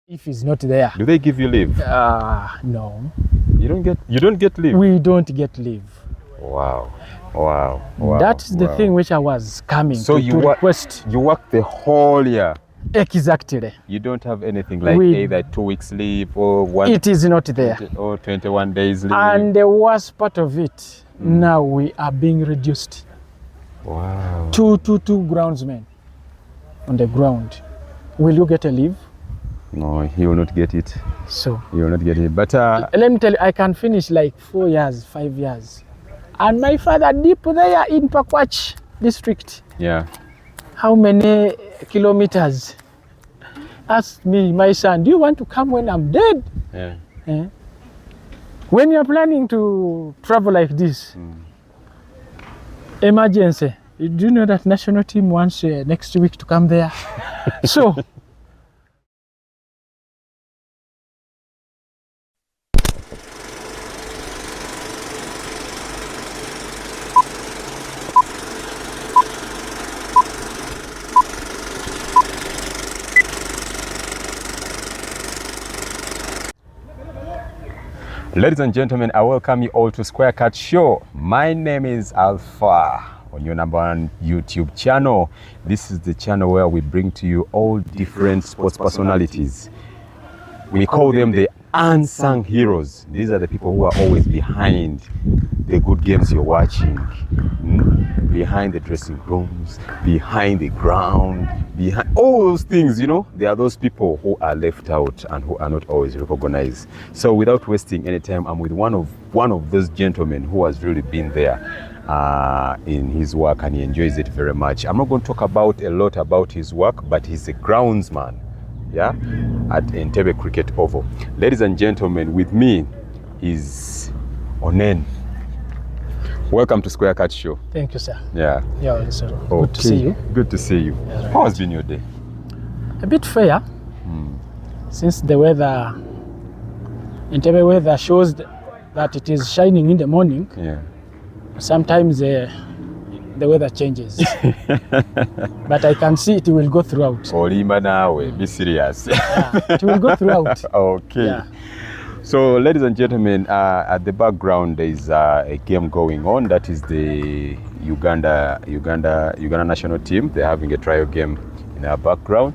If he's not there. Do they give you leave? No. You don't get leave? We don't get leave. Wow. That's the thing which I was coming to request. You work the whole year? Exactly. You don't have anything like either 2 weeks leave or one? It is not there. Or 21 days leave? And the worst part of it, now we are being reduced. Wow. Two groundsmen on the ground. Will you get a leave? No, he will not get it. So he will not get it. But let me tell you, I can finish like 4 years, 5 years. And my father deep there in Pakwach district. Yeah. How many kilometers? Ask me, my son, do you want to come when I'm dead? Yeah. When you're planning to travel like this, emergency, do you know that national team wants next week to come there? So, ladies and gentlemen, I welcome you all to Square Cut Show. My name is Alpha on your #1 YouTube channel. This is the channel where we bring to you all different sports personalities. We call them the unsung heroes. These are the people who are always behind the good games you're watching, behind the dressing rooms, behind the ground, behind all those things, you know. There are those people who are left out and who are not always recognized. So without wasting any time, I'm with one of those gentlemen who has really been there in his work, and he enjoys it very much. I'm not going to talk about a lot about his work, but he's a groundsman, yeah, at Entebbe Cricket Oval. Ladies and gentlemen, with me is Onen. Welcome to Square Cut Show. Thank you, sir. Yeah. Yeah, sir. Good to see you. Good to see you. Yeah, right. How has been your day? A bit fair, since the weather, Entebbe weather shows that it is shining in the morning. Yeah. Sometimes the weather changes, but I can see it will go throughout. Olimba nawe, be serious. Yeah, it will go throughout. Okay. Yeah. So, ladies and gentlemen, at the background there is a game going on. That is the Uganda national team. They're having a trial game in our background.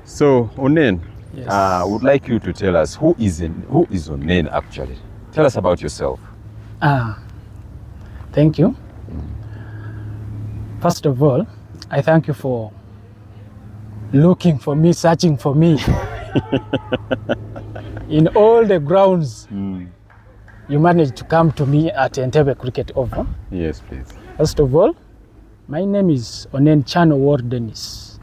So, Onen, yes. I would like you to tell us who is Onen actually. Tell us about yourself. Thank you. First of all, I thank you for looking for me, searching for me. In all the grounds, you managed to come to me at Entebbe Cricket Oval. Yes, please. First of all, my name is Onenchan Owori Denis.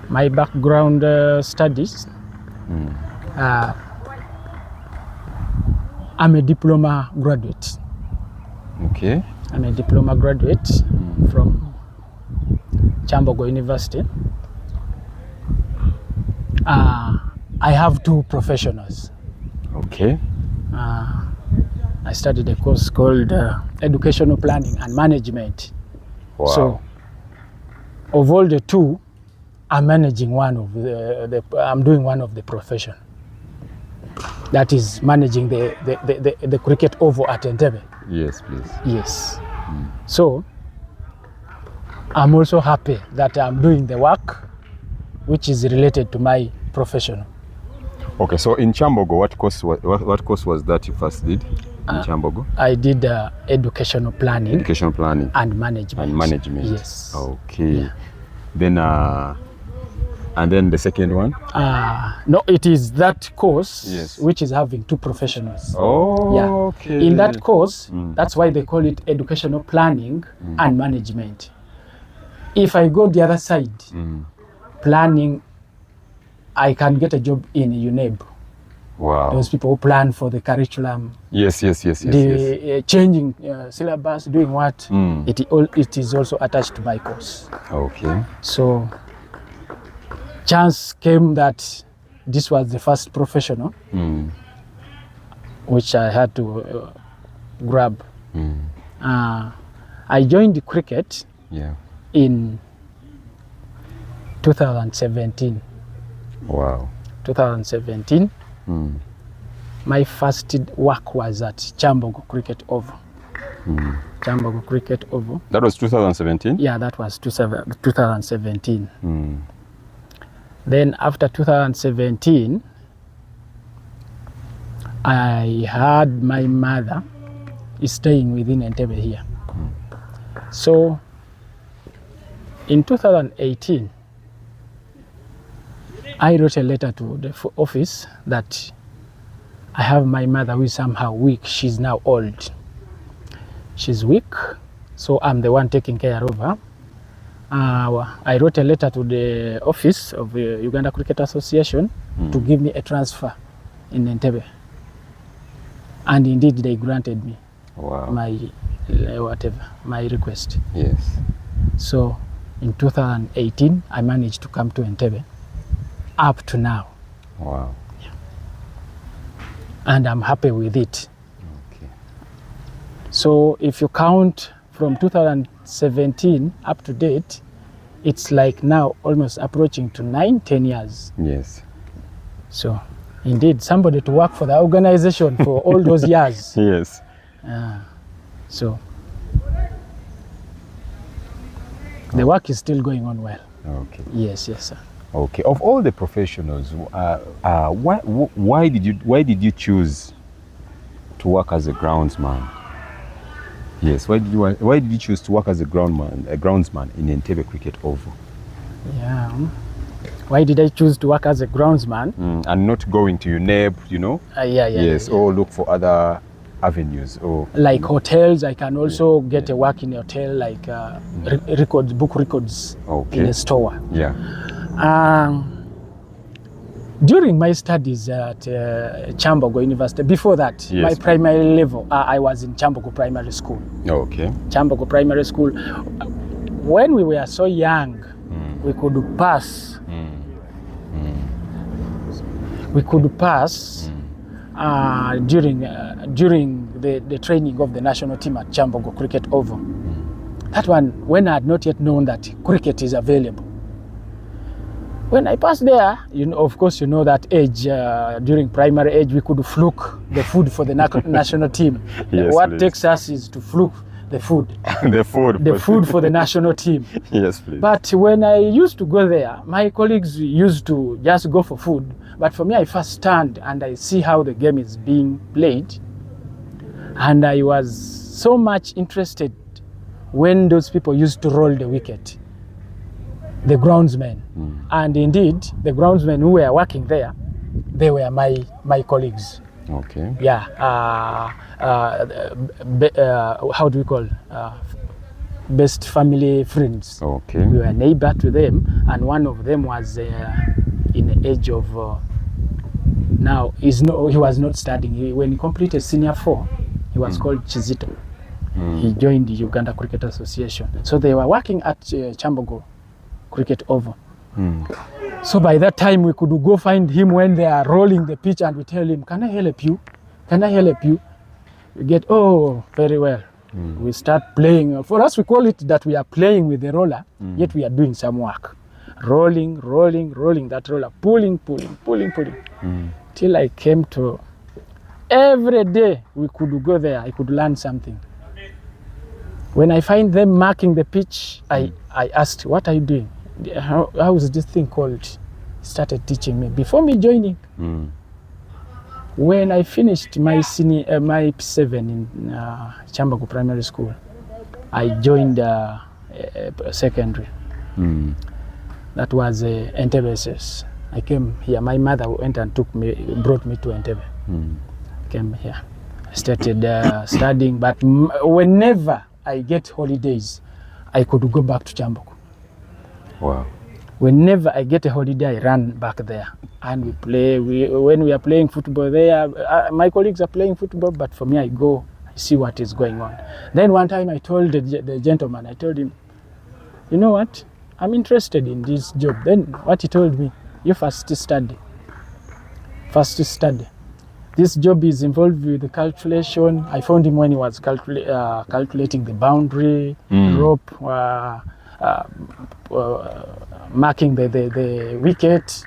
My background studies, I'm a diploma graduate. Okay. I'm a diploma graduate from Chambogo University. I have 2 professionals. Okay. I studied a course called Educational Planning and Management. Wow. So, of all the 2, I'm managing one of I'm doing one of the profession. That is managing the cricket oval at Entebbe. Yes, please. Yes. So, I'm also happy that I'm doing the work which is related to my profession. Okay, so in Chambogo, what course was that you first did in Chambogo? I did educational planning. Educational planning. And management. And management. Yes. Okay. Yeah. Then, and then the second one? No, it is that course, yes, which is having 2 professionals. Oh, yeah. Okay. In that course, that's why they call it educational planning and management. If I go the other side, planning, I can get a job in UNEB. Wow. Those people who plan for the curriculum. Yes. Changing syllabus, doing what? It is also attached to my course. Okay. So, chance came that this was the first professional which I had to grab. I joined the cricket in 2017. Wow. 2017. My first work was at Chambogo Cricket Oval. Chambogo Cricket Oval. That was 2017? Yeah, that was 2017. Then after 2017, I had my mother staying within Entebbe here. So in 2018, I wrote a letter to the office that I have my mother who is somehow weak. She's now old. She's weak, so I'm the one taking care of her. I wrote a letter to the office of the Uganda Cricket Association to give me a transfer in Entebbe. And indeed, they granted me my request. Yes. So in 2018, I managed to come to Entebbe up to now. Wow. Yeah. And I'm happy with it. Okay. So if you count from 2017 up to date, it's like now almost approaching to 9-10 years. Yes. So indeed, somebody to work for the organization for all those years. Yes. So the work is still going on well. Okay. Yes, sir. Okay. Of all the professionals, why did you choose to work as a groundsman? Yes. Why did you choose to work as a groundsman in Entebbe Cricket Oval? Yeah. Why did I choose to work as a groundsman? And not going to UNEB, you know? Yes. Or look for other avenues, or like hotels. I can also get a work in a hotel, like book records in a store. Yeah. During my studies at Chambogo University, before that, my primary level, I was in Chambogo Primary School. Okay. Chambogo Primary School. When we were so young, we could pass. We could pass during the training of the national team at Chambogo Cricket Oval. That one, when I had not yet known that cricket is available. When I passed there, of course, you know that age, during primary age, we could fluke the food for the national team. Yes, what please. takes us is to fluke the food. The food For the national team. Yes, please. But when I used to go there, my colleagues used to just go for food. But for me, I first stand and I see how the game is being played. And I was so much interested when those people used to roll the wicket, the groundsmen. And indeed, the groundsmen who were working there, they were my colleagues. Okay. Yeah. How do we call best family friends. Okay. We were neighbor to them, and one of them was in the age of now he was not studying. When he completed senior 4, he was called Chizito. He joined the Uganda Cricket Association. So they were working at Chambogo Cricket Oval. So by that time we could go find him when they are rolling the pitch, and we tell him, "Can I help you? Can I help you?" We get, "Oh, very well." We start playing. For us, we call it that we are playing with the roller, yet we are doing some work. Rolling that roller, pulling. Till I came to every day we could go there, I could learn something. When I find them marking the pitch, I asked, "What are you doing? How is this thing called?" He started teaching me before me joining. When I finished my my P7 in Chambogo Primary School, I joined secondary. That was Entebbe SS. I came here. My mother went and brought me to Entebbe. Came here. I started studying, but whenever I get holidays, I could go back to Chambogo. Wow. Whenever I get a holiday, I run back there and we play. When we are playing football there, my colleagues are playing football, but for me, I go, I see what is going on. Then one time I told the gentleman, I told him, "You know what? I'm interested in this job." Then what he told me, "You first study. This job is involved with the calculation." I found him when he was calculating the boundary, rope, marking the wicket,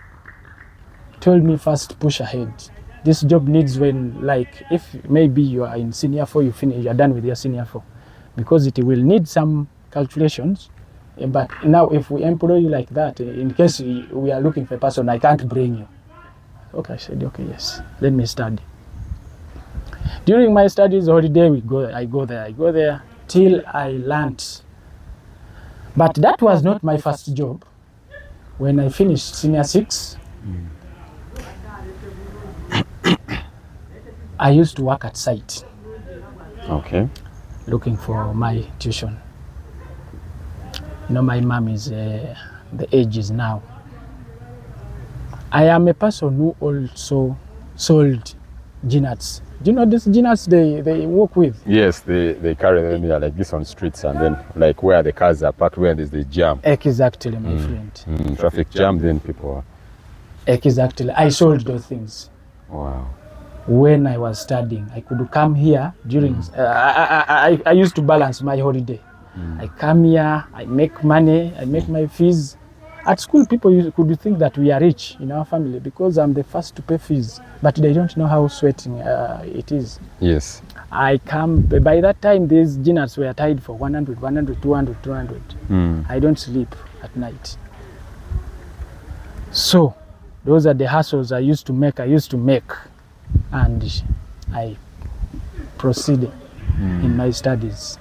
told me first push ahead. This job needs when, like, if maybe you are in senior 4, you are done with your senior 4, because it will need some calculations. But now if we employ you like that, in case we are looking for a person, I can't bring you. Okay, I said, okay, yes, let me study. During my studies holiday, I go there till I learned. But that was not my first job. When I finished senior 6, I used to work at site. Okay. Looking for my tuition. You know, my mom is, the age is now. I am a person who also sold nuts. Do you know these nuts they work with? Yes, they carry them here like this on streets, and then like where the cars are parked, where there's the jam. Exactly, my friend. Traffic jam, then people are... Exactly. I sold those things. Wow. When I was studying, I could come here during, I used to balance my holiday. I come here, I make money, I make my fees. At school, people could think that we are rich in our family because I'm the first to pay fees, but they don't know how sweating it is. Yes. I come, by that time, these dinners were tied for 100, 100, 200, 200. I don't sleep at night. So, those are the hustles I used to make, and I proceeded in my studies.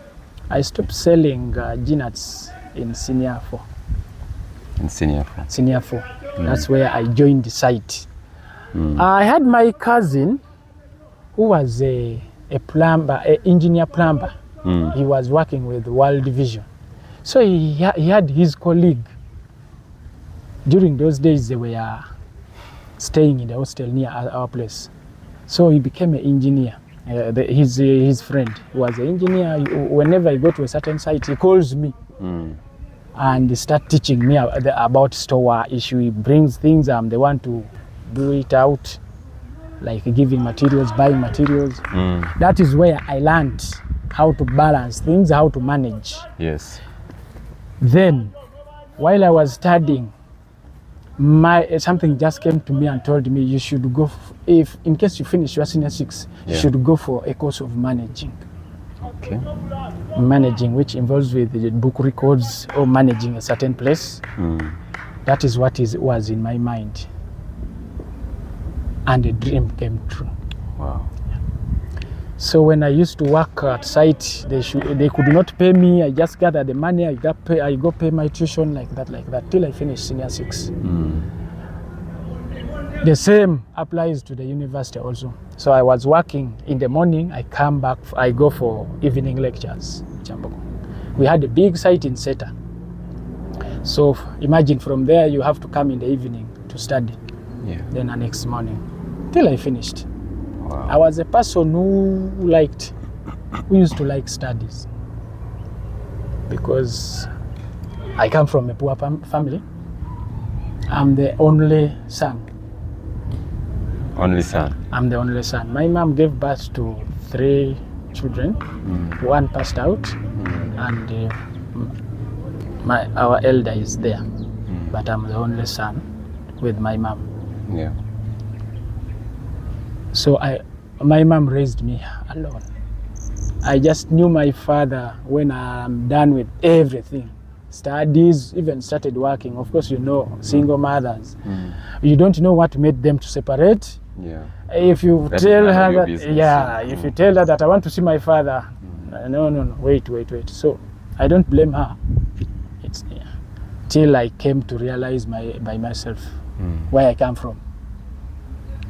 I stopped selling nuts in senior 4. In senior 4. Senior 4. That's where I joined the site. I had my cousin who was a plumber, an engineer plumber. He was working with World Vision. So he had his colleague. During those days, they were staying in the hostel near our place. So he became an engineer. His friend was an engineer. Whenever I go to a certain site, he calls me and start teaching me about store issue. He brings things, they want to do it out, like giving materials, buying materials. That is where I learned how to balance things, how to manage. Yes. Then, while I was studying, something just came to me and told me you should go, if in case you finish your senior 6, you should go for a course of managing. Okay. Managing, which involves with the book records or managing a certain place. That is what was in my mind. And a dream came true. Wow. So when I used to work at site, they could not pay me. I just gathered the money, I go pay my tuition like that, till I finished senior 6. The same applies to the university also. So I was working in the morning, I come back, I go for evening lectures. We had a big site in Seta. So imagine from there you have to come in the evening to study. Then the next morning, till I finished. Wow. I was a person who used to like studies, because I come from a poor family. I'm the only son. Only son? I'm the only son. My mom gave birth to 3 children. One passed out, and our elder is there. But I'm the only son with my mom. Yeah. So my mom raised me alone. I just knew my father when I'm done with everything. Studies, even started working. Of course, you know, single mothers. You don't know what made them to separate. Yeah. If you tell her that, business. If you tell her that I want to see my father, no, wait. So I don't blame her. It's till I came to realize by myself where I come from.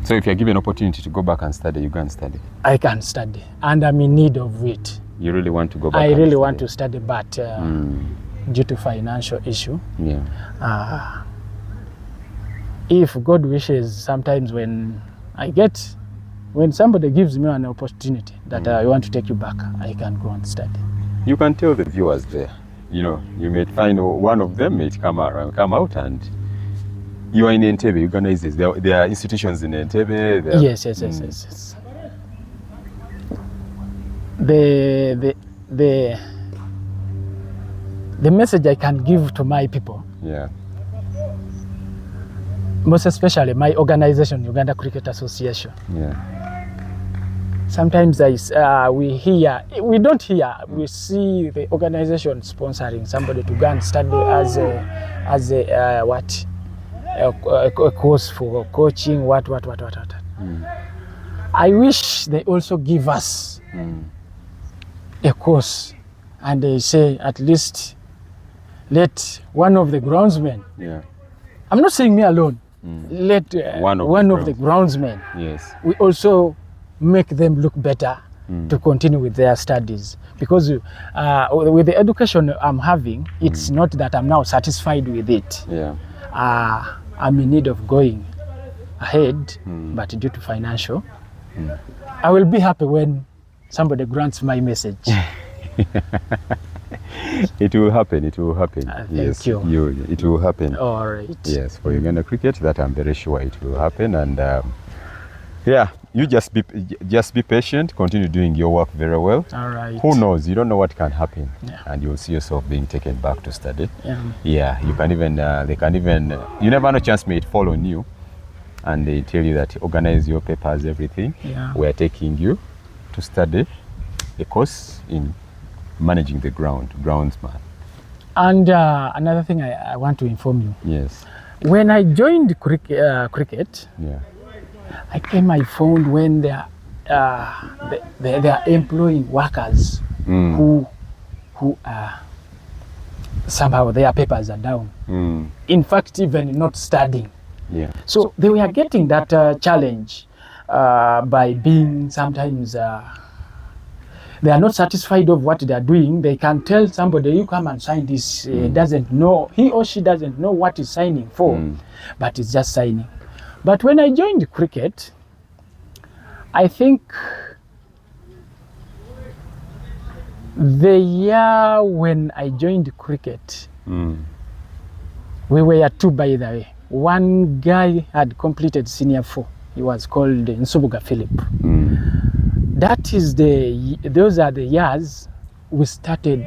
So if you're given an opportunity to go back and study, you can study? I can study, and I'm in need of it. You really want to go back? I really want to study, but due to financial issue, if God wishes, sometimes when somebody gives me an opportunity that I want to take you back, I can go and study. You can tell the viewers there, you may find one of them may come out, and you are in Entebbe, Uganda is this. There are institutions in Entebbe. Yes. the message I can give to my people, Yeah. most especially my organization, Uganda Cricket Association. Yeah. Sometimes we don't hear, we see the organization sponsoring somebody to go and study as a course for coaching, what. I wish they also give us a course, and they say at least let one of the groundsmen, Yeah. I'm not saying me alone, let One of the groundsmen, Yes. we also make them look better to continue with their studies. Because with the education I'm having, it's not that I'm now satisfied with it. Yeah. I'm in need of going ahead, but due to financial, I will be happy when somebody grants my message. It will happen. It will happen. Thank you. It will happen. All right. Yes, for Uganda cricket, that I'm very sure it will happen. And yeah, you just be patient. Continue doing your work very well. All right. Who knows? You don't know what can happen, Yeah. and you'll see yourself being taken back to study. Yeah. Yeah, you can even. They can even. You never know. Chance may fall on you, and they tell you that organize your papers, everything. Yeah. We are taking you to study a course in managing the groundsman. And another thing I want to inform you. Yes. When I joined cricket, Yeah. I found when they are employing workers who are somehow their papers are down. In fact, even not studying. Yeah. So they were getting that challenge by being sometimes they are not satisfied of what they are doing. They can tell somebody, you come and sign this. Doesn't know, he or she doesn't know what he's signing for, but it's just signing. But when I joined cricket, I think the year when I joined cricket, we were two, by the way. One guy had completed senior 4. He was called Nsubuga Philip. Those are the years we started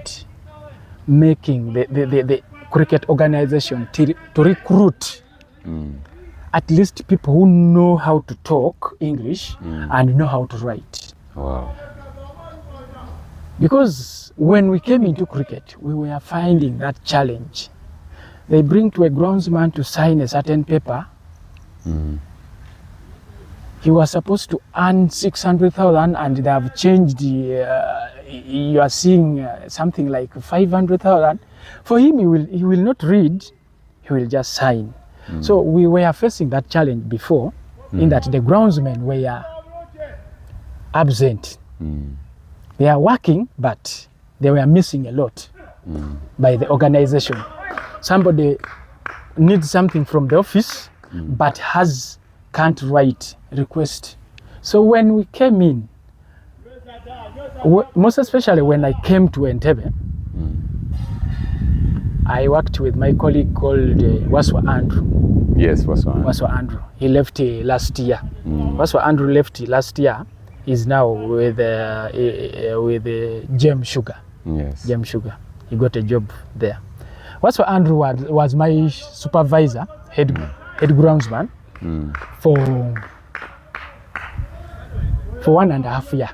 making the cricket organization to recruit at least people who know how to talk English and know how to write. Wow. Because when we came into cricket, we were finding that challenge. They bring to a groundsman to sign a certain paper. He was supposed to earn 600,000 and they have changed, you are seeing something like 500,000. For him, he will not read, he will just sign. So we were facing that challenge before, in that the groundsmen were absent. They are working, but they were missing a lot by the organization. Somebody needs something from the office, but can't write request. So when we came in, most especially when I came to Entebbe, I worked with my colleague called Waswa Andrew. Yes, Waswa Andrew. He left last year. Waswa Andrew left last year. He's now with Gem Sugar. Yes. Gem Sugar. He got a job there. Waswa Andrew was my supervisor, head groundsman, for 1.5 years.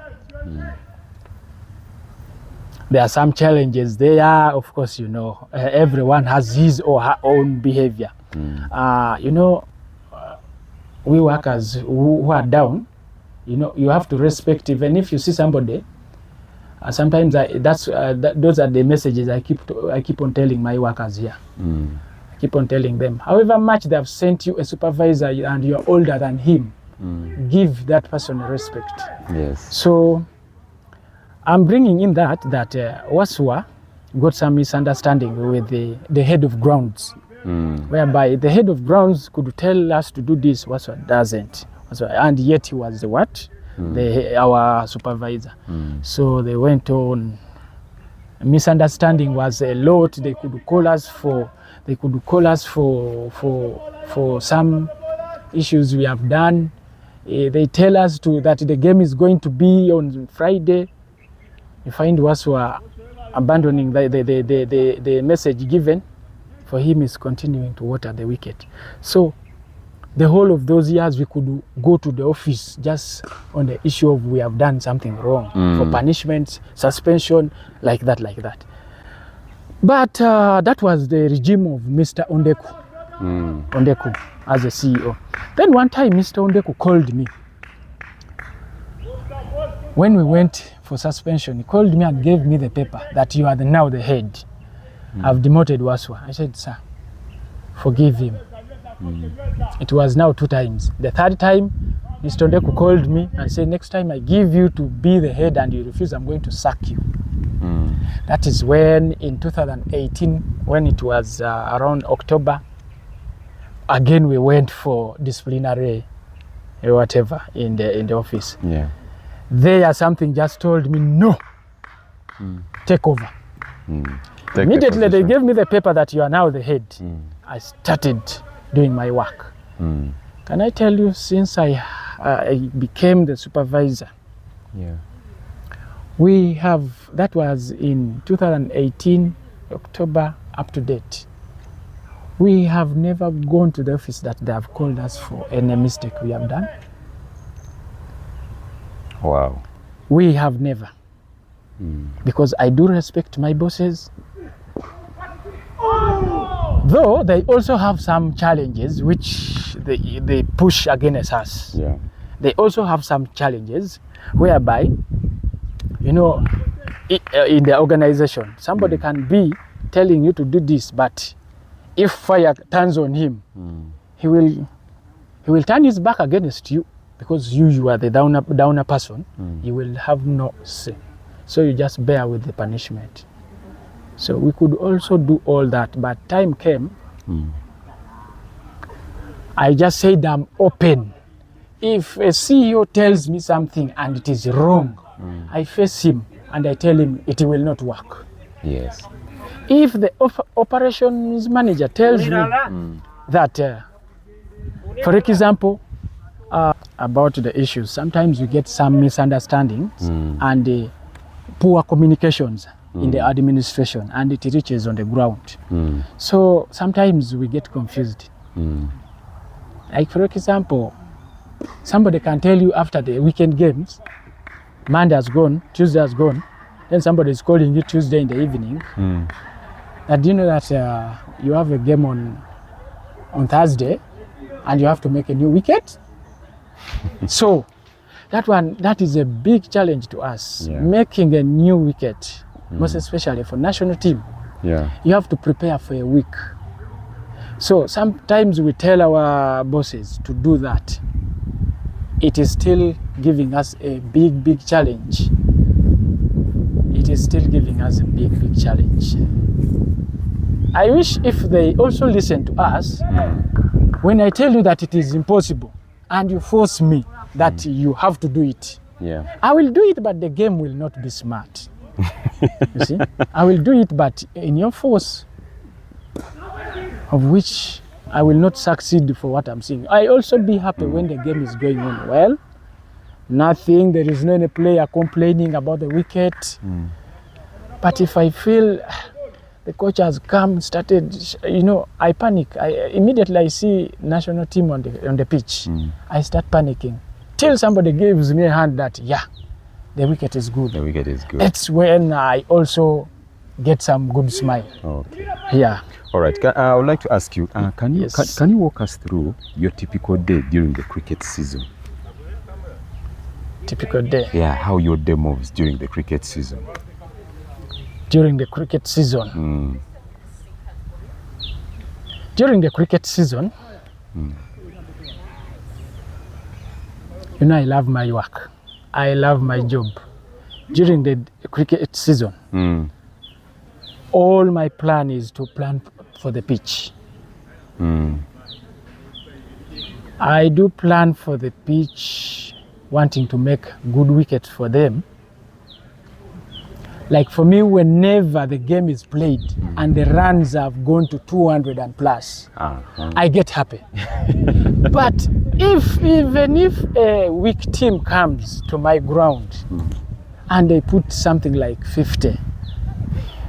There are some challenges there. Of course, you know, everyone has his or her own behavior. You know, we workers who are down, you know, you have to respect. Even if you see somebody, sometimes those are the messages I keep on telling my workers here. I keep on telling them, however much they have sent you a supervisor and you're older than him, give that person respect. Yes. So I'm bringing in that Waswa got some misunderstanding with the head of grounds, whereby the head of grounds could tell us to do this, Waswa doesn't. And yet he was our supervisor. So they went on. Misunderstanding was a lot. They could call us for some issues we have done. They tell us that the game is going to be on Friday. You find Waswa abandoning the message given. For him is continuing to water the wicket. So the whole of those years we could go to the office just on the issue of we have done something wrong for punishment, suspension, like that. But that was the regime of Mr. Ondeku as a CEO. Then one time Mr. Ondeku called me. When we went for suspension, he called me and gave me the paper that you are now the head. I've demoted Waswa. I said, sir, forgive him. It was now 2 times. The 3rd time, Mr. Ondeku called me and said, next time I give you to be the head and you refuse, I'm going to sack you. That is when in 2018, when it was around October, again we went for disciplinary whatever in the office. Yeah. There something just told me, no, take over. Immediately they gave me the paper that you are now the head. I started doing my work. Can I tell you, since I became the supervisor, we have, that was in 2018, October, up to date. We have never gone to the office that they have called us for any mistake we have done. Wow. We have never. Because I do respect my bosses. Though they also have some challenges which they push against us. Yeah. They also have some challenges whereby, you know, in the organization, somebody can be telling you to do this, but if fire turns on him, he will turn his back against you because you are the downer person. You will have no say. So you just bear with the punishment. So we could also do all that, but time came. I just said I'm open. If a CEO tells me something and it is wrong, I face him and I tell him it will not work. Yes. If the operations manager tells me that, for example, about the issues, sometimes you get some misunderstandings and poor communications in the administration, and it reaches on the ground. So sometimes we get confused. Like for example, somebody can tell you after the weekend games, Monday has gone, Tuesday has gone, then somebody is calling you Tuesday in the evening. And you know that you have a game on Thursday and you have to make a new wicket. So that is a big challenge to us, making a new wicket, most especially for national team. You have to prepare for a week. So sometimes we tell our bosses to do that. It is still giving us a big challenge. It is still giving us a big challenge. I wish if they also listen to us, when I tell you that it is impossible and you force me that you have to do it, I will do it, but the game will not be smart. You see? I will do it, but in your force, of which I will not succeed for what I'm saying. I also be happy when the game is going on well. Nothing, there is no any player complaining about the wicket. But if I feel the coach has come, started, you know, I panic. Immediately I see national team on the pitch. I start panicking. Till somebody gives me a hand that, the wicket is good. The wicket is good. That's when I also get some good smile. Okay. Yeah. All right. I would like to ask you, can you walk us through your typical day during the cricket season? Typical day? Yeah, how your day moves during the cricket season. During the cricket season? During the cricket season, you know, I love my work. I love my job. During the cricket season, all my plan is to plan for the pitch. I do plan for the pitch, wanting to make good wickets for them. Like for me, whenever the game is played and the runs have gone to 200 and plus, I get happy. But even if a weak team comes to my ground and they put something like 50,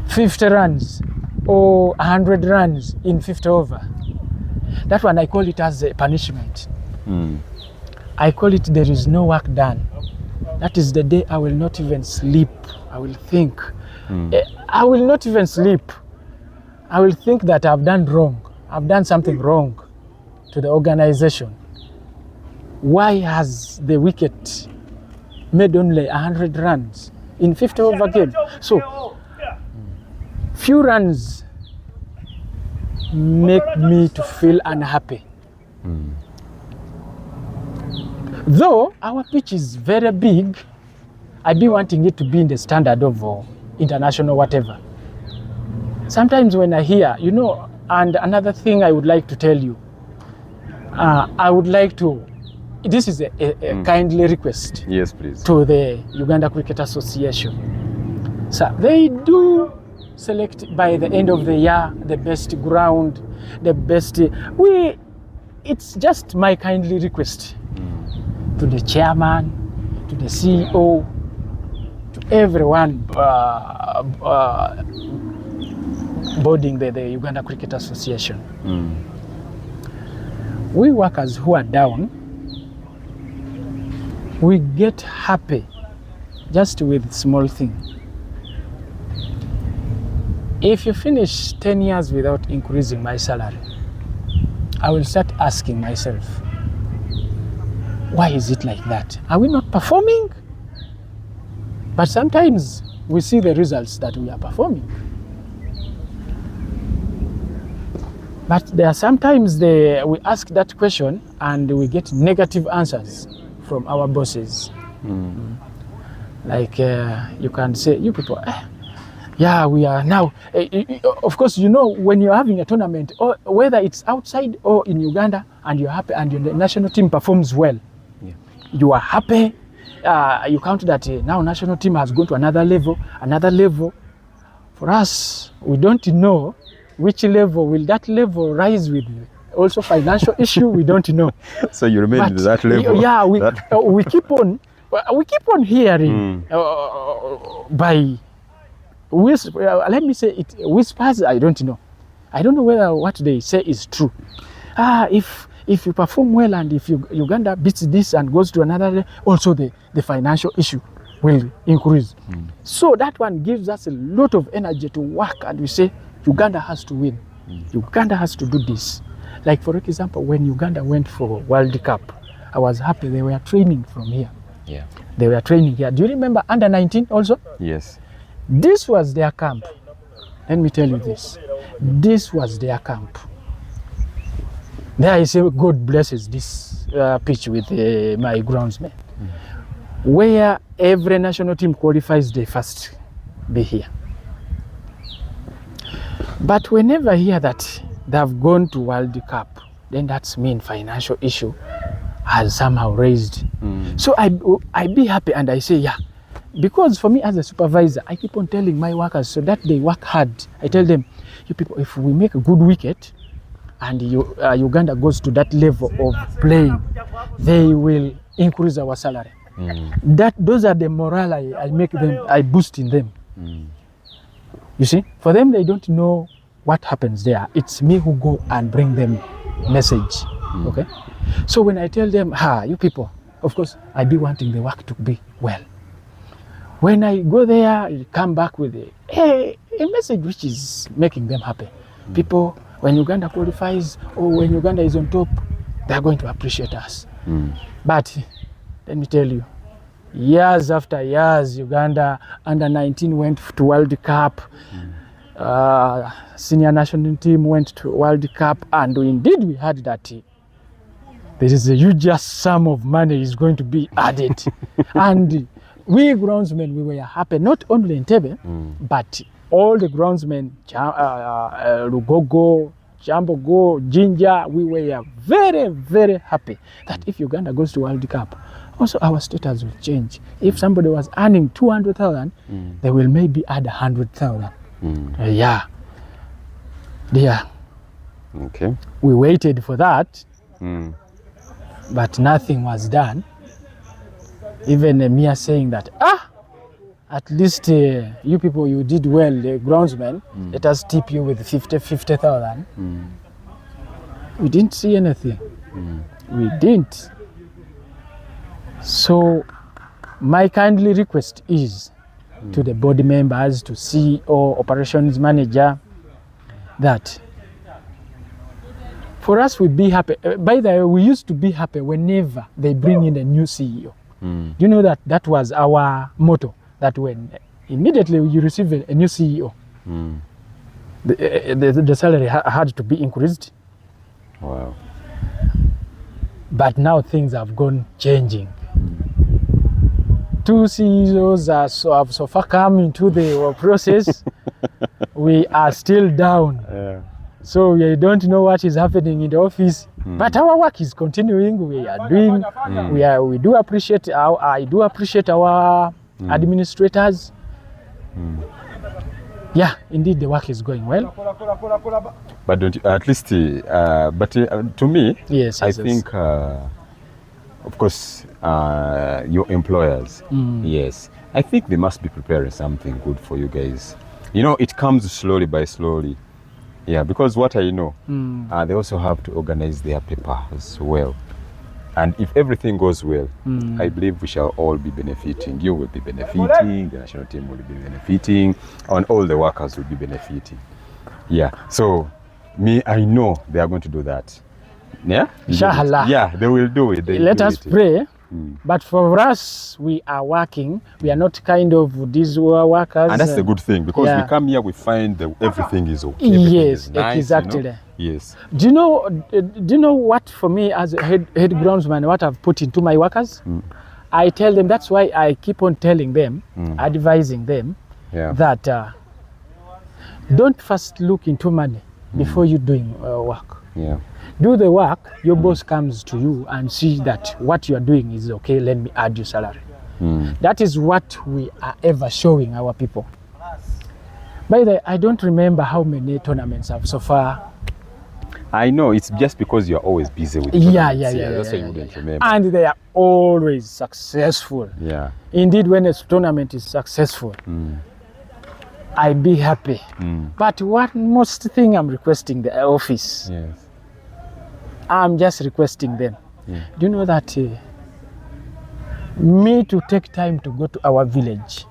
50 runs or 100 runs in 50 over. That one I call it as a punishment. I call it there is no work done. That is the day I will not even sleep. I will think. I will not even sleep. I will think that I've done wrong. I've done something wrong to the organization. Why has the wicket made only 100 runs in 50 over game? So, few runs make me to feel unhappy. Though our pitch is very big, I be wanting it to be in the standard of international whatever. Sometimes when I hear, you know, and another thing I would like to tell you, I would like to, this is a kindly request. Yes, please. To the Uganda Cricket Association. So they do select by the end of the year the best ground, the best. It's just my kindly request to the chairman, to the CEO, to everyone boarding the Uganda Cricket Association. We workers who are down, we get happy just with small things. If you finish 10 years without increasing my salary, I will start asking myself, why is it like that? Are we not performing? But sometimes we see the results that we are performing. But there are sometimes we ask that question and we get negative answers from our bosses. Like you can say, you people, yeah, we are now. Of course, you know, when you're having a tournament, or whether it's outside or in Uganda, and you're happy and the national team performs well, you are happy. You count that now national team has gone to another level. For us, we don't know which level. Will that level rise with also financial issue? We don't know. So you remain at that level. Yeah, we keep on hearing by let me say it whispers. I don't know whether what they say is true. If you perform well and if Uganda beats this and goes to another, also the financial issue will increase. So that one gives us a lot of energy to work, and we say Uganda has to win. Uganda has to do this. Like for example, when Uganda went for World Cup, I was happy. They were training from here. Yeah. They were training here. Do you remember under 19 also? Yes. This was their camp. Let me tell you this. This was their camp. There I say God blesses this pitch with my groundsman. Where every national team qualifies, they first be here. But whenever I hear that they have gone to World Cup, then that's mean financial issue has somehow raised. So I be happy and I say, yeah, because for me as a supervisor, I keep on telling my workers so that they work hard. I tell them, you people, if we make a good wicket and Uganda goes to that level of playing, they will increase our salary. Those are the morale I boost in them. You see, for them, they don't know what happens there. It's me who go and bring them message. Okay. So when I tell them, you people, of course, I be wanting the work to be well. When I go there, I come back with a message which is making them happy. People, when Uganda qualifies or when Uganda is on top, they're going to appreciate us. But let me tell you, years after years, Uganda under 19 went to World Cup. Senior national team went to World Cup, and indeed we heard that there is a huge sum of money is going to be added. And we groundsmen, we were happy, not only in Entebbe, but all the groundsmen, Lugogo, Jambogo, Jinja, we were very, very happy that if Uganda goes to World Cup, also our status will change. If somebody was earning 200,000, they will maybe add 100,000. Yeah. Okay. We waited for that, but nothing was done. Even Mia saying that, at least you people, you did well, the groundsman. Let us tip you with 50,000. We didn't see anything. We didn't. So my kindly request is to the board members, to CEO, operations manager, that for us, we be happy. By the way, we used to be happy whenever they bring in a new CEO. Do you know that that was our motto? That when immediately you receive a new CEO, the salary had to be increased. Wow. But now things have gone changing. Two CEOs have so far come into the process. We are still down. Yeah. So we don't know what is happening in the office. But our work is continuing. We are doing. We do appreciate I do appreciate our administrators. Yeah, indeed, the work is going well. But don't you, at least, to me, Yes, I think, of course, your employers, yes, I think they must be preparing something good for you guys. You know, it comes slowly by slowly. Yeah, because what I know, they also have to organize their papers well. And if everything goes well, I believe we shall all be benefiting. You will be benefiting, the national team will be benefiting, and all the workers will be benefiting. Yeah, so me, I know they are going to do that. Yeah? Inshallah. Yeah, they will do it. Let us pray. But for us, we are working. We are not kind of these workers. And that's the good thing, because we come here, we find that everything is okay. Yes, is nice, exactly. You know? Yes. Do you know what, for me as a head groundsman, what I've put into my workers? I tell them, that's why I keep on telling them, advising them, that don't first look into money before you're doing work. Yeah. Do the work, your boss comes to you and see that what you are doing is okay, let me add your salary. That is what we are ever showing our people. By the way, I don't remember how many tournaments I've so far. I know, it's just because you're always busy with Yeah, that's why you wouldn't remember. And they are always successful. Yeah. Indeed, when a tournament is successful, I be happy. But one most thing I'm requesting the office, I'm just requesting them. Do you know that me to take time to go to our village,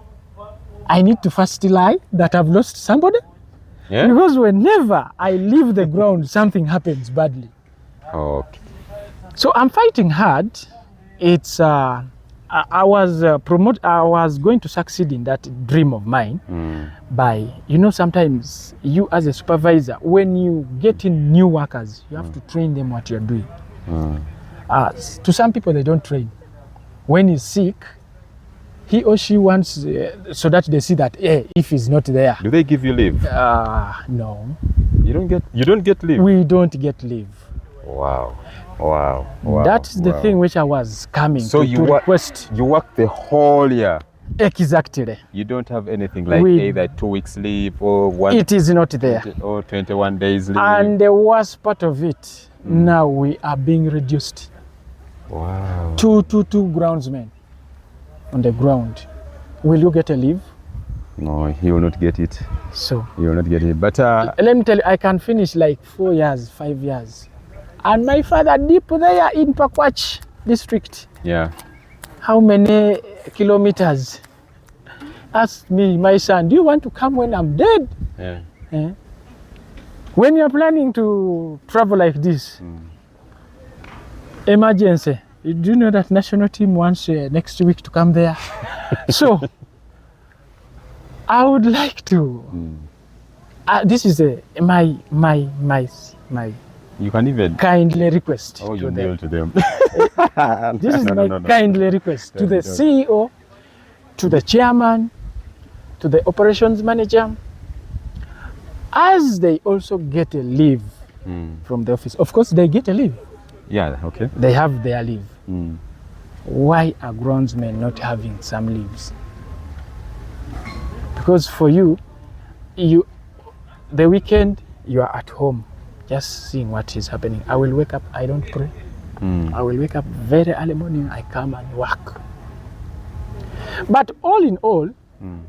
I need to first lie that I've lost somebody? Because whenever I leave the ground, something happens badly. Okay. So I'm fighting hard. It's I was going to succeed in that dream of mine by, you know, sometimes you as a supervisor, when you get in new workers, you have to train them what you're doing. To some people, they don't train. When he's sick, he or she wants so that they see that if he's not there. Do they give you leave? No. You don't get leave? We don't get leave. Wow. That's the thing which I was coming to request. You work the whole year? Exactly. You don't have anything like either 2 weeks leave or one? It is not there. Or 21 days leave? And the worst part of it, now we are being reduced. Wow. Two groundsmen on the ground. Will you get a leave? No, he will not get it. So he will not get it. But let me tell you, I can finish like 4 years, 5 years. And my father deep there in Pakwach district. Yeah. How many kilometers? Ask me, my son, do you want to come when I'm dead? Yeah. When you're planning to travel like this, emergency, do you know that national team wants next week to come there? So I would like to. This is my. You can even kindly request. Oh, you kneel to them. This is my kindly request to the CEO, to the chairman, to the operations manager, as they also get a leave from the office. Of course, they get a leave. Yeah, okay. They have their leave. Why are groundsmen not having some leaves? Because for you, the weekend, you are at home, just seeing what is happening. I will wake up, I don't pray. I will wake up very early morning, I come and work. But all in all,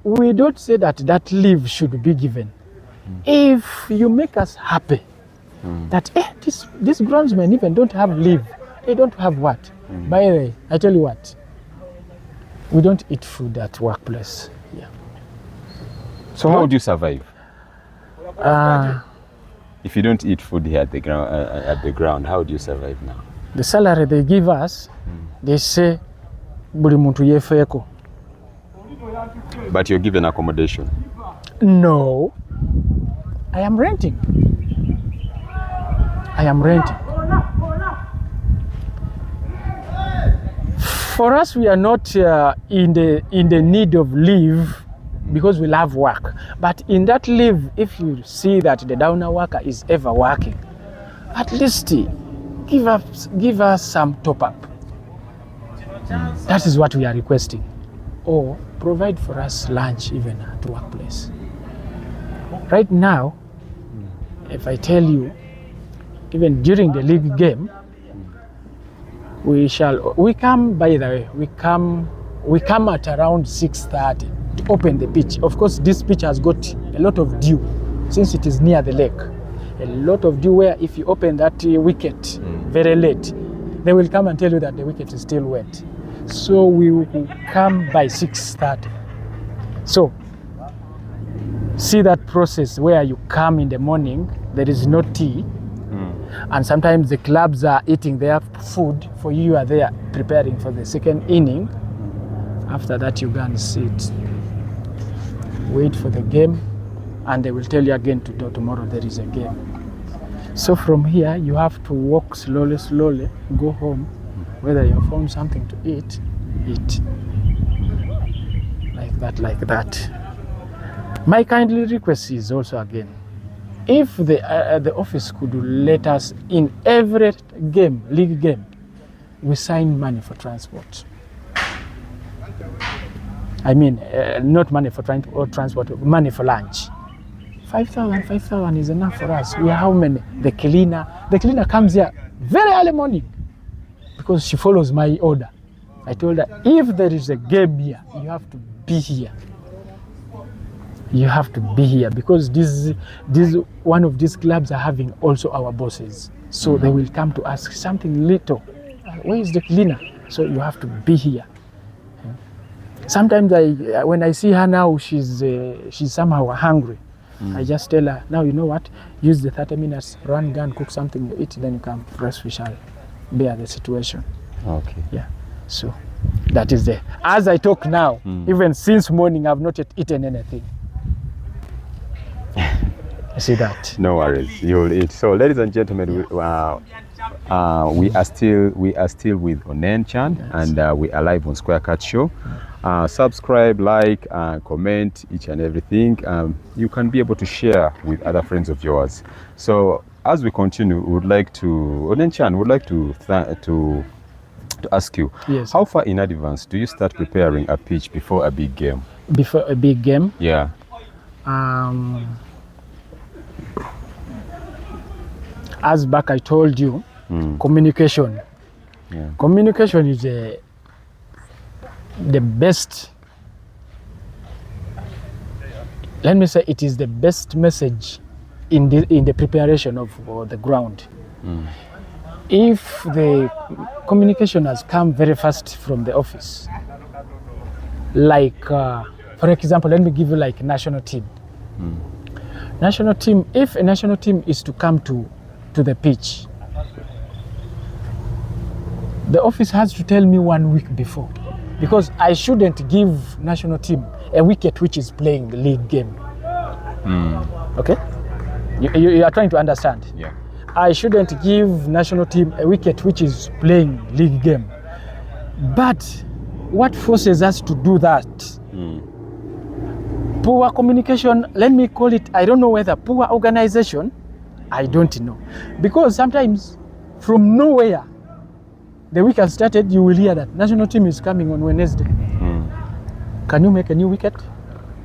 we don't say that that leave should be given. If you make us happy that this groundsmen even don't have leave, they don't have what? By the way, I tell you what, we don't eat food at workplace. Yeah. So how would you survive? If If you don't eat food here at the ground, how do you survive now? The salary they give us, they say, buli muntu yefeeko. But you're given accommodation. No, I am renting. I am renting. For us, we are not in the need of leave because we love work. But in that leave, if you see that the downer worker is ever working, at least give us some top up. That is what we are requesting. Or provide for us lunch even at workplace. Right now, if I tell you, even during the league game, we come at around 6:30 to open the pitch. Of course, this pitch has got a lot of dew since it is near the lake. A lot of dew where if you open that wicket very late, they will come and tell you that the wicket is still wet. So we will come by 6:30. So see that process where you come in the morning, there is no tea. And sometimes the clubs are eating their food for you are there preparing for the second inning. After that you go and sit, wait for the game, and they will tell you again tomorrow there is a game. So from here you have to walk slowly, go home, whether you have found something to eat. Like that. My kindly request is also again, if the office could let us in every game, league game, we sign money for transport. I mean, not money for transport, money for lunch. 5,000 is enough for us. We are how many? The cleaner comes here very early morning because she follows my order. I told her, if there is a game here, you have to be here. You have to be here because this one of these clubs are having also our bosses. So they will come to ask something little. Where is the cleaner? So you have to be here. Sometimes when I see her now, she's somehow hungry. I just tell her, now you know what? Use the 30 minutes, run, gun, cook something, eat, then you come. Rest, we shall bear the situation. Okay. Yeah. So that is there. As I talk now, even since morning, I've not yet eaten anything. I see that. No worries, you'll eat. So, ladies and gentlemen, we are still with Onenchan, and we are live on Square Cut Show. Subscribe, like, comment, each and everything. You can be able to share with other friends of yours. So, as we continue, Onenchan would like to ask you, yes, how far in advance do you start preparing a pitch before a big game? Before a big game? Yeah. As back I told you, communication. Yeah. Communication is the best. Let me say it is the best message in the preparation of the ground. If the communication has come very fast from the office, like for example, let me give you like national team. National team, if a national team is to come to the pitch, the office has to tell me 1 week before, because I shouldn't give national team a wicket which is playing the league game. Okay? You are trying to understand? Yeah. I shouldn't give national team a wicket which is playing league game. But what forces us to do that? Poor communication, let me call it, I don't know whether poor organization, I don't know. Because sometimes from nowhere, the week has started, you will hear that national team is coming on Wednesday. Can you make a new wicket?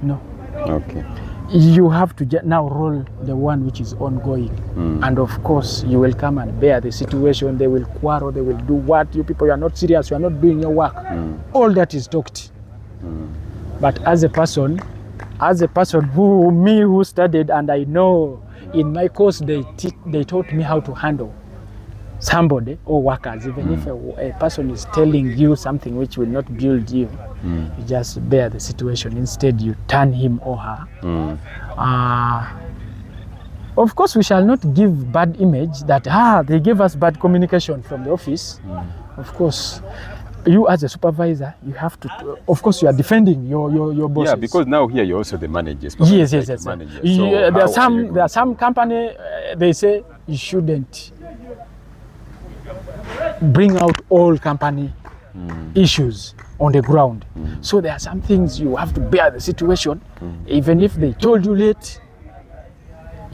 No. Okay. You have to now roll the one which is ongoing. And of course, you will come and bear the situation. They will quarrel, they will do what? You people, you are not serious, you are not doing your work. All that is talked. But as a person who studied, and I know in my course they taught me how to handle somebody or workers, even if a person is telling you something which will not build you, you just bear the situation. Instead, you turn him or her. Of course, we shall not give bad image that they gave us bad communication from the office. Of course, you as a supervisor, you have to. Of course, you are defending your bosses. Yeah, because now here you're also the manager. Yes. Manager. Yeah, So there are some company they say you shouldn't bring out all company issues on the ground. So there are some things you have to bear the situation, even if they told you late.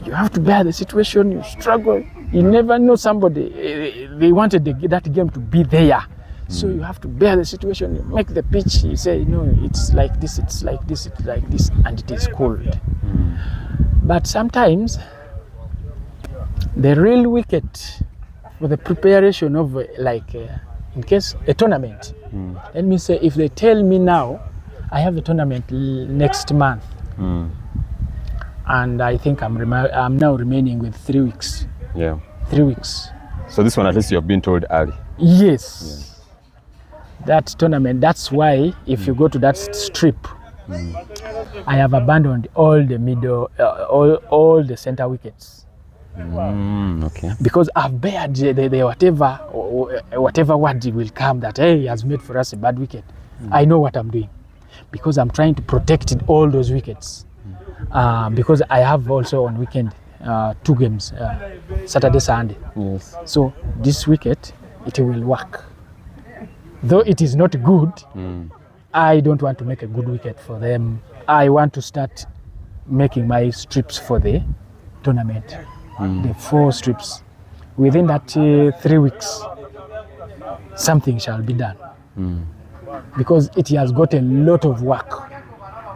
You have to bear the situation. You struggle. You never know somebody. They wanted that game to be there, so you have to bear the situation. You make the pitch. You say, no, it's like this. It's like this. It's like this, and it is cold. But sometimes the real wicket for the preparation of in case a tournament. Let me say, if they tell me now, I have a tournament next month, and I think I'm now remaining with 3 weeks. Yeah. 3 weeks. So this one, at least you have been told early. Yes. That tournament. That's why if you go to that strip, I have abandoned all the middle, all the center wickets. Okay. Because I've bared the whatever word will come that he has made for us a bad wicket. I know what I'm doing, because I'm trying to protect all those wickets. Because I have also on weekend 2 games, Saturday, Sunday. Yes. So this wicket, it will work. Though it is not good, I don't want to make a good wicket for them. I want to start making my strips for the tournament. The 4 strips. Within that 3 weeks, something shall be done. Because it has got a lot of work.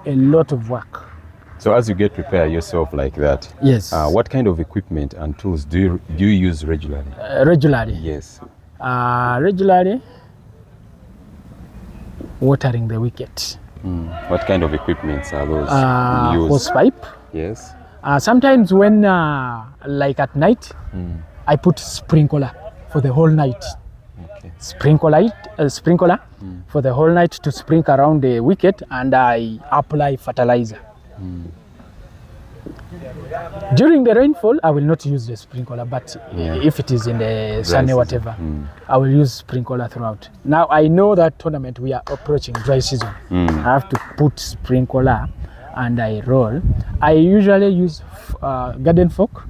A lot of work. So as you get prepared yourself like that, yes. What kind of equipment and tools do you use regularly? Regularly? Yes. Regularly, watering the wicket. What kind of equipment are those you use? Hose pipe. Yes. Sometimes when, like at night, I put sprinkler for the whole night. Okay. Sprinkler for the whole night to sprinkle around the wicket, and I apply fertilizer. During the rainfall, I will not use the sprinkler, but if it is in the sunny whatever, I will use sprinkler throughout. Now I know that tournament we are approaching dry season. I have to put sprinkler and I roll. I usually use garden fork.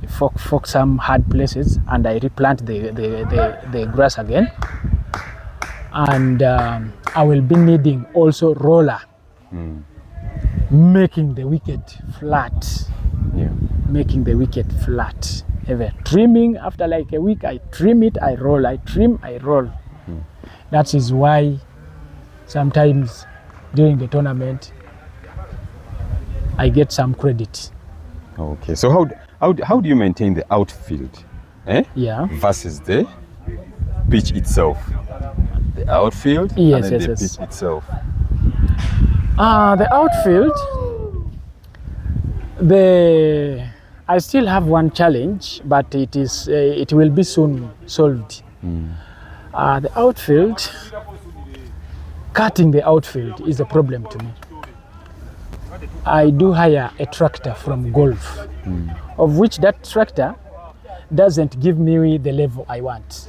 I fork some hard places and I replant the grass again. And I will be needing also roller. Making the wicket flat. Making the wicket flat. Ever trimming after like a week, I trim it, I roll, I trim, I roll. That is why sometimes during the tournament I get some credit. Okay, so how do you maintain the outfield versus the pitch itself? The outfield and then the pitch itself. The outfield, I still have one challenge, but it will be soon solved. The outfield, cutting the outfield is a problem to me. I do hire a tractor from golf, of which that tractor doesn't give me the level I want.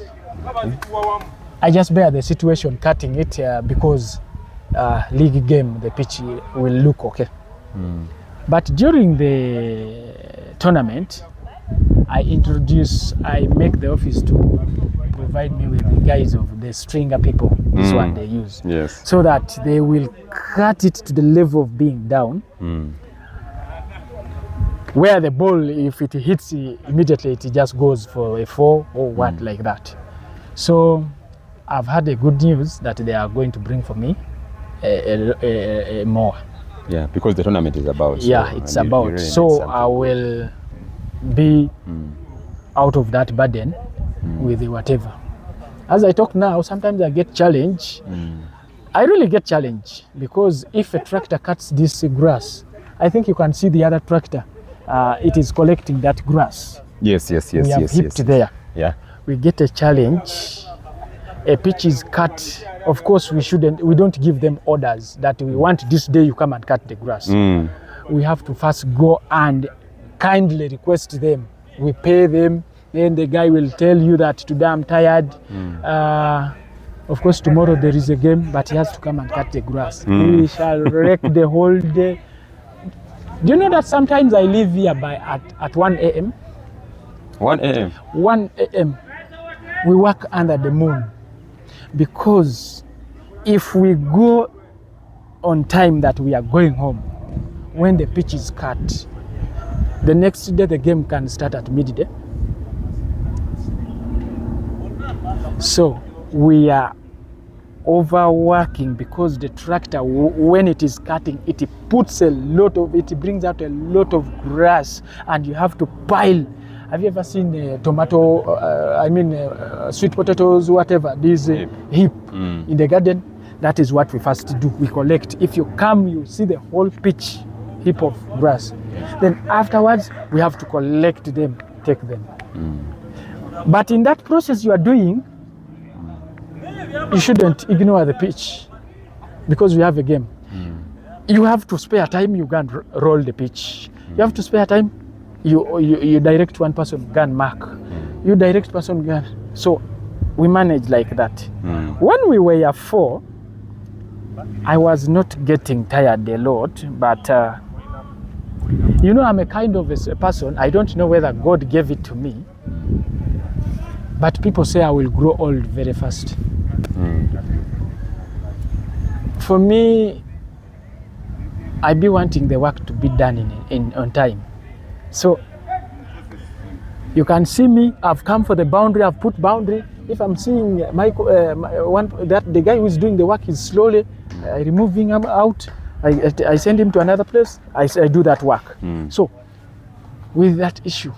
I just bear the situation cutting it because league game, the pitch will look okay. But during the tournament, I make the office to provide me with the guys of the stringer people. This one they use. Yes. So that they will cut it to the level of being down. Where the ball, if it hits immediately, it just goes for a 4 or what like that. So I've had a good news that they are going to bring for me a more. Yeah, because the tournament is about. Yeah, it's about. You really so I will be out of that burden with whatever. As I talk now, sometimes I get challenged I really get challenged because if a tractor cuts this grass, I think you can see the other tractor. It is collecting that grass. Yes. We have heaped there. Yeah. We get a challenge. A pitch is cut. Of course, we don't give them orders that we want this day you come and cut the grass. We have to first go and kindly request them. We pay them. Then the guy will tell you that today I'm tired. Of course, tomorrow there is a game, but he has to come and cut the grass. We shall wreck the whole day. Do you know that sometimes I leave here at 1 a.m.? 1 a.m. 1 a.m. We work under the moon. Because if we go on time that we are going home, when the pitch is cut, the next day the game can start at midday. So we are overworking because the tractor, when it is cutting, it brings out a lot of grass, and you have to pile. Have you ever seen tomato, sweet potatoes, whatever, this heap in the garden? That is what we first do. We collect. If you come, you see the whole pitch heap of grass. Then afterwards, we have to collect them, take them. But in that process you are doing, you shouldn't ignore the pitch because we have a game. You have to spare time, you can roll the pitch. You have to spare time, you direct one person, gun mark. You direct person, gun. So we manage like that. When we were 4, I was not getting tired a lot, but I'm a kind of a person, I don't know whether God gave it to me, but people say I will grow old very fast. For me, I be wanting the work to be done on time. So you can see me, I've come for the boundary, I've put boundary. If I'm seeing the guy who is doing the work is slowly removing him out, I send him to another place, I do that work. So with that issue,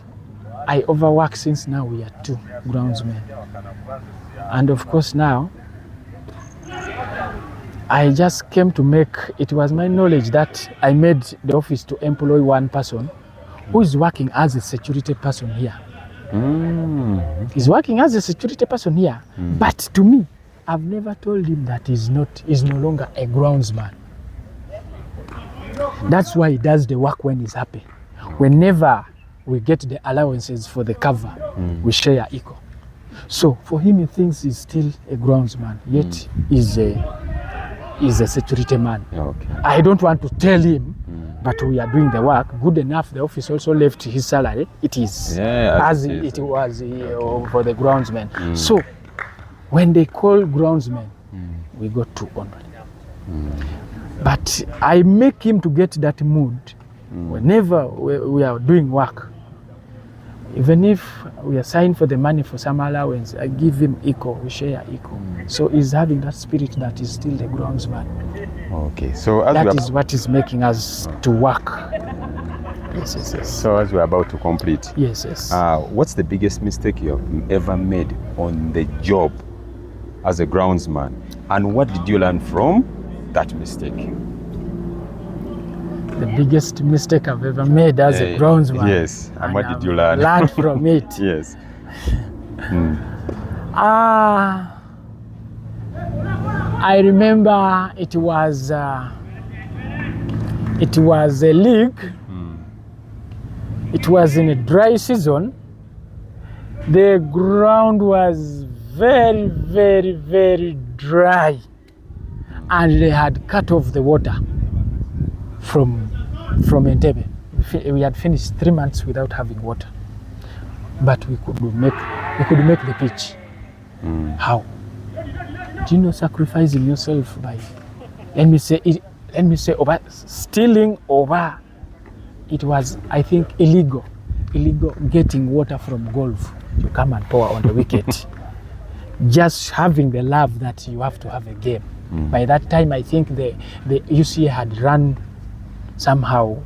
I overwork since now we are 2 groundsmen. And of course now, I just came to it was my knowledge that I made the office to employ one person who is working as a security person here. He's working as a security person here, but to me, I've never told him that he's no longer a groundsman. That's why he does the work when he's happy. Whenever we get the allowances for the cover, we share equal. So for him, he thinks he's still a groundsman, yet he's a security man. Okay. I don't want to tell him, but we are doing the work. Good enough, the office also left his salary. It is as it was for the groundsman. So when they call groundsman, we go to only. But I make him to get that mood whenever we are doing work. Even if we are signed for the money for some allowance, I give him equal, we share equal. So he's having that spirit that is still the groundsman. Okay, so that is what is making us to work. Yes. So as we're about to complete, yes. What's the biggest mistake you have ever made on the job as a groundsman, and what did you learn from that mistake? The biggest mistake I've ever made as a groundsman. Yes, and what did you learn? Learned from it. Yes. I remember it was a league. It was in a dry season. The ground was very, very, very dry, and they had cut off the water from Entebbe. We had finished 3 months without having water, but we could make the pitch. How? Do you know sacrificing yourself by, let me say over stealing over? It was, I think, illegal getting water from golf to come and pour on the wicket. Just having the love that you have to have a game. By that time, I think the UCA had run somehow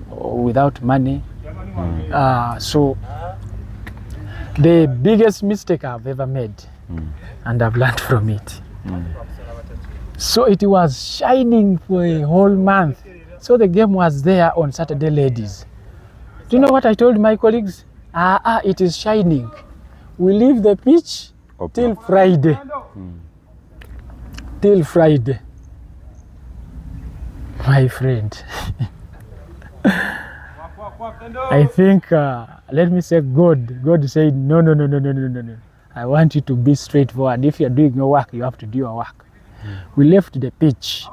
without money. So the biggest mistake I've ever made, and I've learned from it. So it was shining for a whole month. So the game was there on Saturday, ladies. Do you know what I told my colleagues? It is shining. We leave the pitch till Friday. Till Friday. My friend. I think, let me say God said, no. I want you to be straightforward. If you're doing your work, you have to do your work. We left the pitch.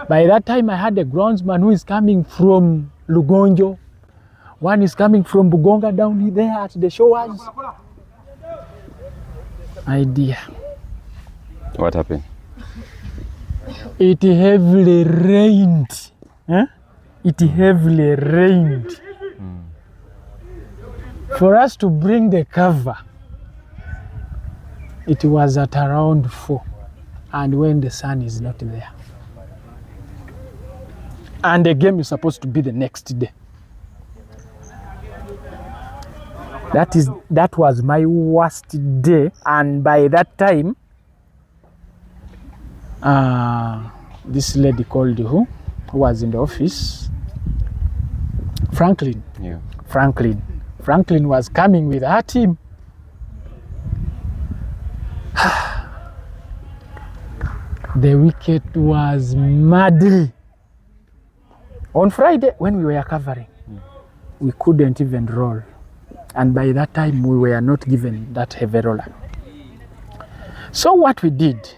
By that time, I had a groundsman who is coming from Lugonjo. One is coming from Bugonga down there at the showers. My dear. What happened? It heavily rained. It heavily rained. For us to bring the cover, it was at around 4, and when the sun is not there. And the game is supposed to be the next day. That was my worst day, and by that time, this lady called who was in the office? Franklin. Yeah. Franklin was coming with her team. The wicket was muddy. On Friday, when we were covering, we couldn't even roll. And by that time, we were not given that heavy roller. So what we did,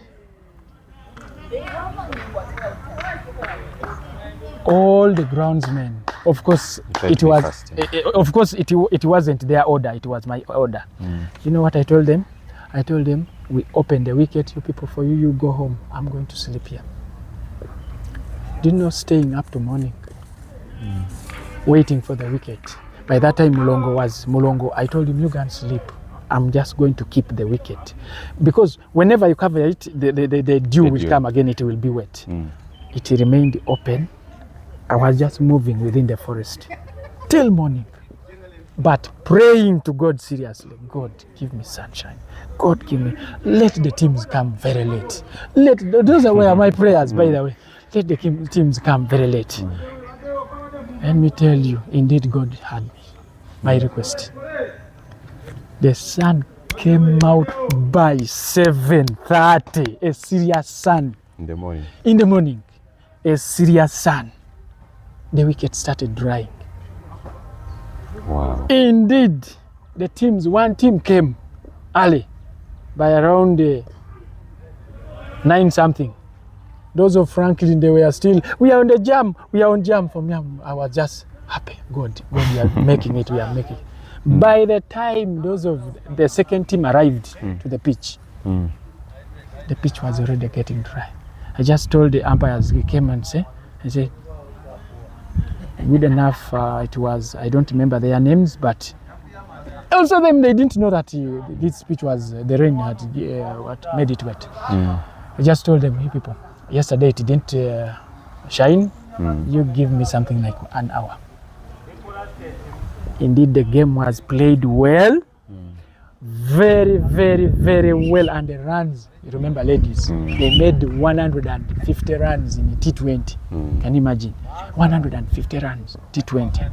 all the groundsmen, of course, it wasn't their order, it was my order. You know what I told them? I told them, we open the wicket, you people, for you go home. I'm going to sleep here. Did not staying up to morning, waiting for the wicket. By that time, Mulongo, I told him, you can sleep. I'm just going to keep the wicket. Because whenever you cover it, the dew will come again, it will be wet. It remained open. I was just moving within the forest till morning, but praying to God seriously. God, give me sunshine. God, let the teams come very late. Those were my prayers, by the way. Let the teams come very late. Let me tell you, indeed God heard me, my request. The sun came out by 7:30, a serious sun. In the morning? In the morning, a serious sun. The wicket started drying. Wow. Indeed, one team came early by around 9 something. Those of Franklin, they were still, we are on jam. For me, I was just happy. God, we are making it, we are making it. By the time those of the second team arrived to the pitch, the pitch was already getting dry. I just told the umpires, he came and said, good enough, it was, I don't remember their names, but also they didn't know that this pitch was, the rain had what made it wet. I just told them, hey people, yesterday it didn't shine, you give me something like an hour. Indeed, the game was played well, very, very, very well, and the runs, you remember ladies, they made 150 runs in T20. Can you imagine? 150 runs, T20.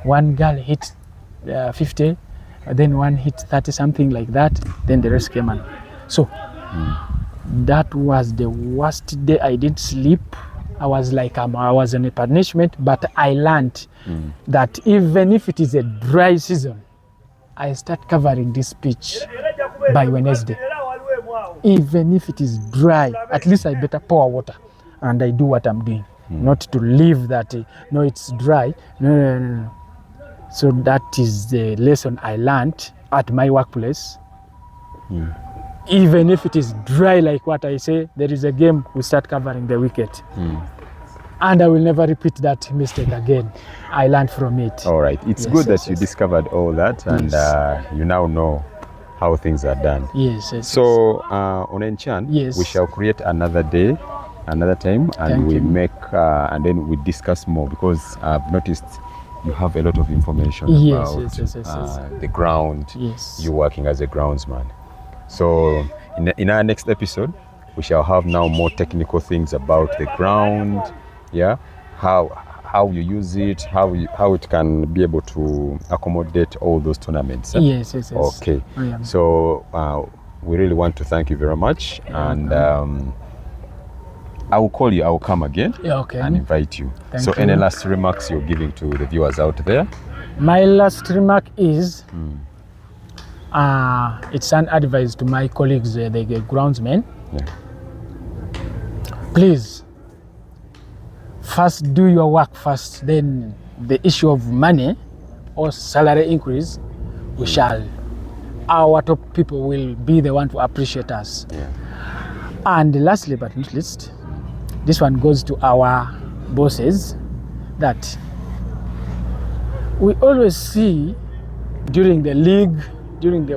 One girl hit 50, then one hit 30, something like that, then the rest came on. So, that was the worst day. I didn't sleep. I was like, I was in a punishment, but I learned that even if it is a dry season, I start covering this pitch by Wednesday. Even if it is dry, at least I better pour water and I do what I'm doing. Not to leave that, no, it's dry. No. So that is the lesson I learned at my workplace. Even if it is dry like what I say, there is a game, we start covering the wicket. And I will never repeat that mistake again. I learned from it. All right. It's good that you discovered all that, and you now know how things are done. Yes. So, Onenchan, we shall create another day, another time, and make, and then we discuss more, because I've noticed you have a lot of information about the ground. You're working as a groundsman. So, in our next episode, we shall have now more technical things about the ground, yeah, how you use it, how it can be able to accommodate all those tournaments. Yes. Okay. Oh, yeah. So we really want to thank you very much, and I will call you. I will come again and invite you. Thank you. Any last remarks you're giving to the viewers out there? My last remark is it's an advice to my colleagues, the groundsmen. Yeah. Please, first do your work first, then the issue of money or salary increase, our top people will be the one to appreciate us. Yeah. And lastly but not least, this one goes to our bosses, that we always see during the league, during the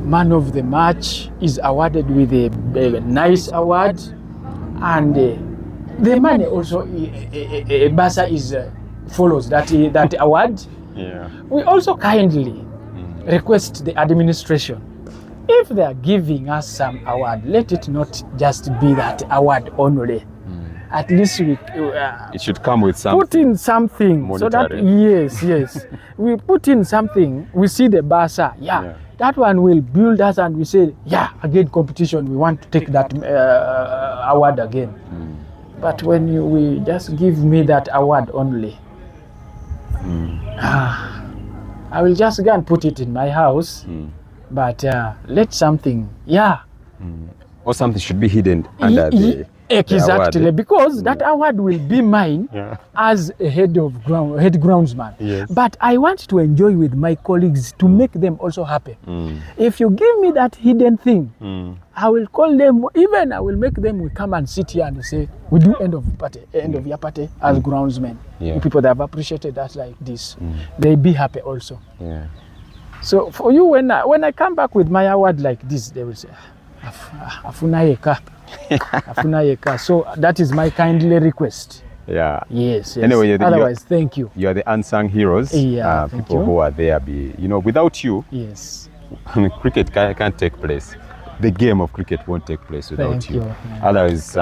man of the match is awarded with a nice award, and the money also, Basa is follows that award. Yeah. We also kindly request the administration, if they are giving us some award, let it not just be that award only. At least we it should come with something. Put in something monetary. So that yes, we put in something. We see the Basa, that one will build us, and we say, again competition. We want to take that award again. But when we just give me that award only, I will just go and put it in my house. But let something, or something should be hidden under the exactly award. Because that award will be mine as a head groundsman. Yes. But I want to enjoy with my colleagues to make them also happy. If you give me that hidden thing, I will call them, even I will make them, we come and sit here and say, we do end of year party as groundsmen. People that have appreciated us like this, they be happy also. So for you, when I come back with my award like this, they will say, Afuna yeka. So that is my kindly request. Yes. Anyway, otherwise, thank you. You are the unsung heroes. People who are there, without you, cricket can't take place. The game of cricket won't take place without you. Otherwise,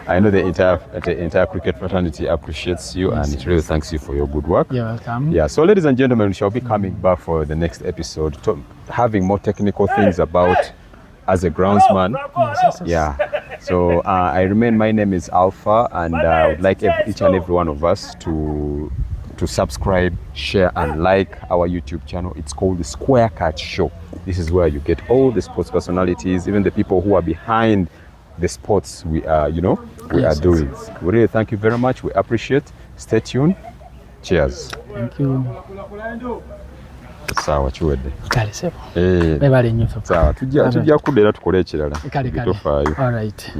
I know the entire cricket fraternity appreciates you, and it really thanks you for your good work. You're welcome. So ladies and gentlemen, we shall be coming back for the next episode, having more technical things about as a groundsman. So I remain, my name is Alpha, and I would like each and every one of us to subscribe, share and like our YouTube channel. It's called the Square Cat Show. This is where you get all the sports personalities, even the people who are behind the sports we are doing. We really thank you very much. We appreciate. Stay tuned. Cheers. Thank you. Sawa chiwedde. Kale sebo. Bebale nnyo. Sawa tujja kudera tukole ekirala. Kale. All right.